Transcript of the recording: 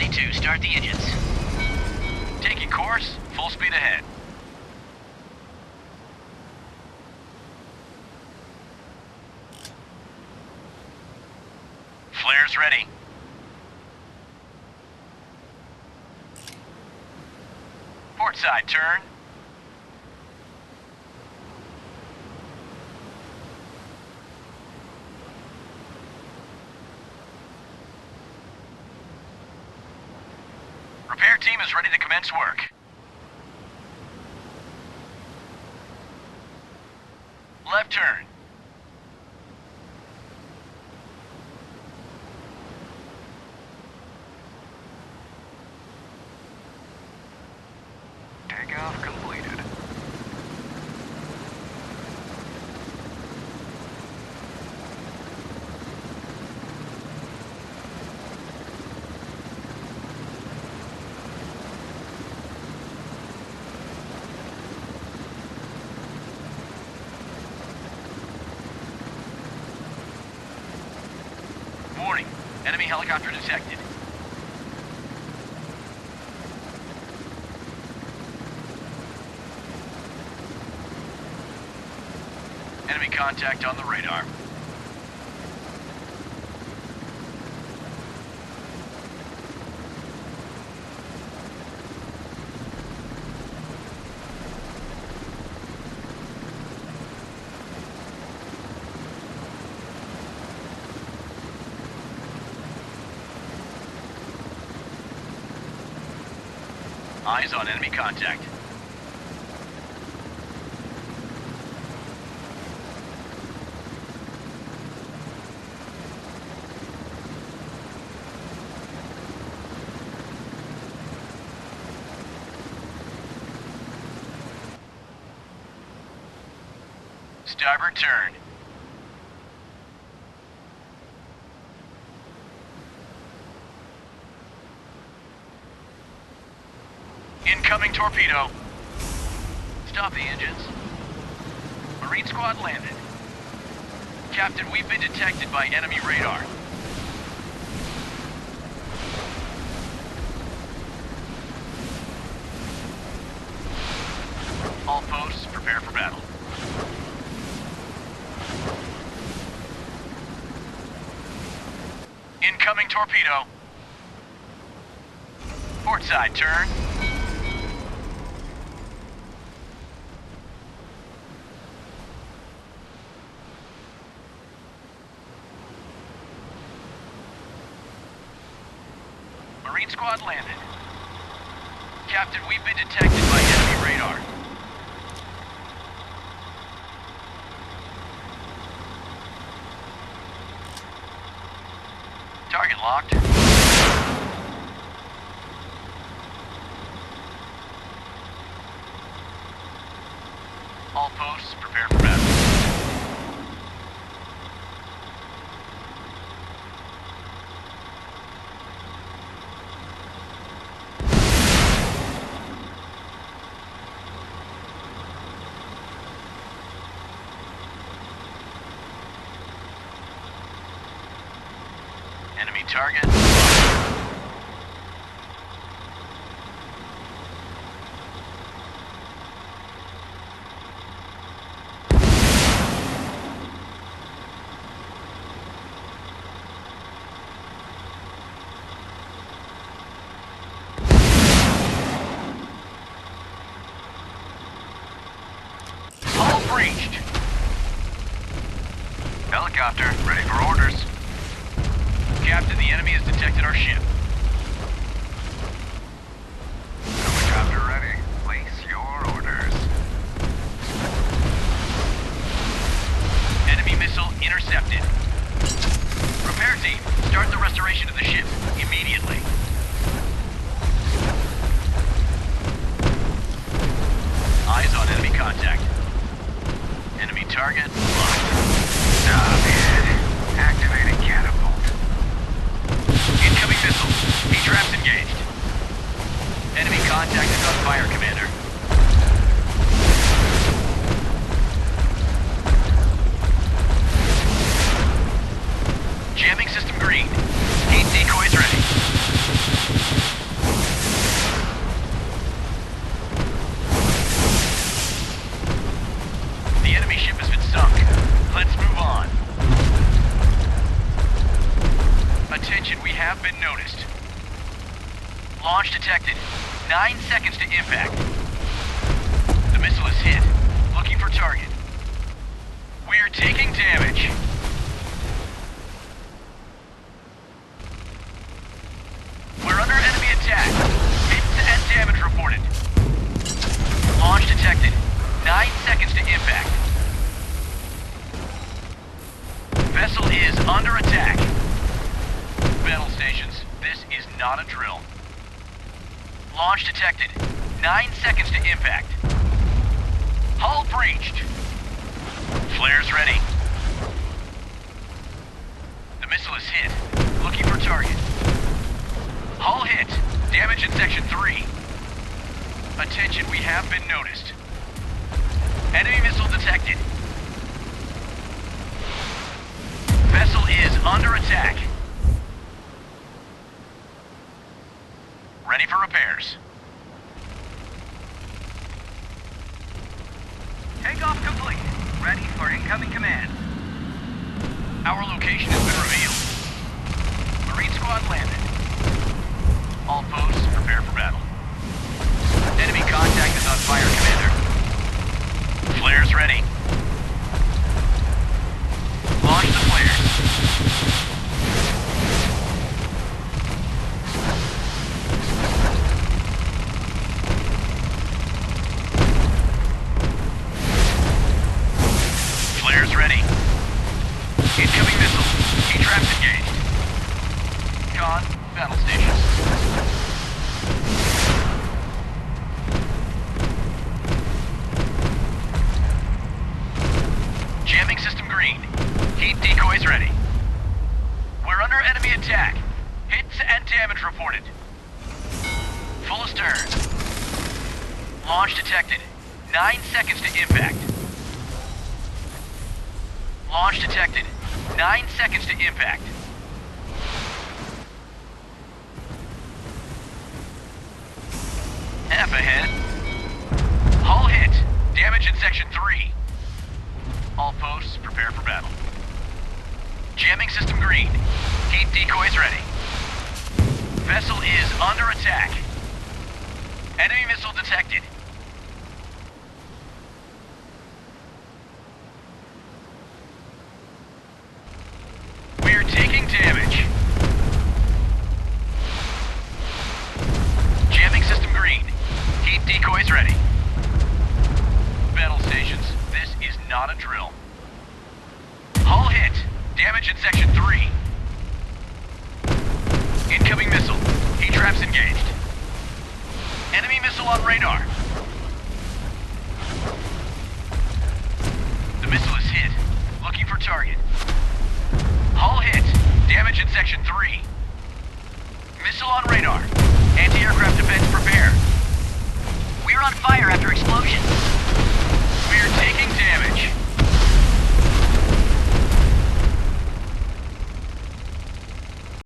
Ready to start the engines. Taking course, full speed ahead. Flares ready. Port side turn. Repair team is ready to commence work. Left turn. Takeoff completed. Warning, enemy helicopter detected. Enemy contact on the radar. Eyes on enemy contact. Starboard turn. Incoming torpedo. Stop the engines. Marine squad landed. Captain, we've been detected by enemy radar. All posts, prepare for battle. Incoming torpedo. Port side turn. Marine squad landed. Captain, we've been detected by enemy radar. Target locked. All posts, prepare for battle. Enemy target. Hull breached. Helicopter, ready for orders. Captain, the enemy has detected our ship. Helicopter ready. Place your orders. Enemy missile intercepted. Repair team, start the restoration of the ship immediately. Eyes on enemy contact. Enemy target locked. Stop it. Activating catapult. Incoming missile. Traps engaged. Enemy contact is on fire, Commander. Jamming system green. Heat decoys ready. enemy ship has been sunk. Let's move on. Attention, we have been noticed. Launch detected. 9 seconds to impact. The missile is hit. Looking for target. We're taking damage. We're under enemy attack. Hits and damage reported. Launch detected. 9 seconds to impact. Vessel is under attack. Battle stations, this is not a drill. Launch detected. 9 seconds to impact. Hull breached. Flares ready. The missile is hit. Looking for target. Hull hit. Damage in section 3. Attention, we have been noticed. Enemy missile detected. Vessel is under attack. Ready for repairs. Takeoff complete. Ready for incoming command. Our location has been revealed. Marine squad landed. All posts prepare for battle. Enemy contact is on fire, Commander. Flares ready. Launch the flares. Flares ready. Incoming missile. Heat-traps engaged. Con, battle stations. Jamming system green. Heat decoys ready. We're under enemy attack. Hits and damage reported. Full astern. Launch detected. 9 seconds to impact. Launch detected. 9 seconds to impact. Half ahead. Hull hit. Damage in section 3. All posts prepare for battle. Jamming system green. Heat decoys ready. Vessel is under attack. Enemy missile detected. We're taking damage. Jamming system green. Heat decoys ready. Battle stations, this is not a drill. Hull hit. Damage in section 3. Incoming missile. Heat traps engaged. Enemy missile on radar. The missile is hit. Looking for target. Hull hit. Damage in section 3. Missile on radar. Anti-aircraft defense prepare. We're on fire after explosion. We're taking damage.